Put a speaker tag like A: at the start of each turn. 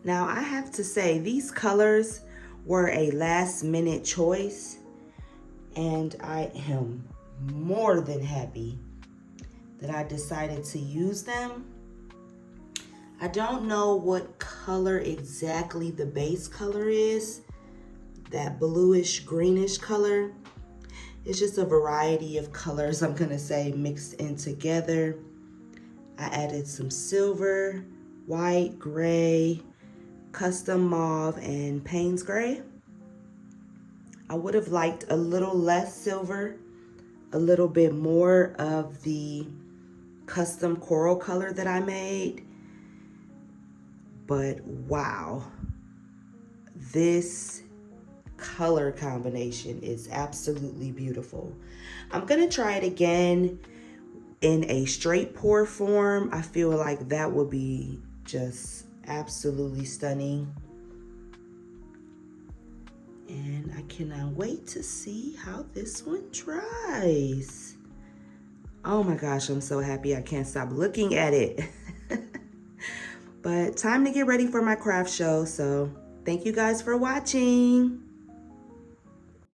A: Now I have to say these colors were a last minute choice, and I am more than happy that I decided to use them. I don't know what color exactly the base color is, that bluish greenish color. It's just a variety of colors, I'm gonna say, mixed in together. I added some silver, white, gray, custom mauve, and Payne's gray. I would have liked a little less silver, a little bit more of the custom coral color that I made. But wow, this color combination is absolutely beautiful. I'm gonna try it again in a straight pour form. I feel like that would be just absolutely stunning. And I cannot wait to see how this one dries. Oh my gosh, I'm so happy. I can't stop looking at it. But time to get ready for my craft show. So thank you guys for watching.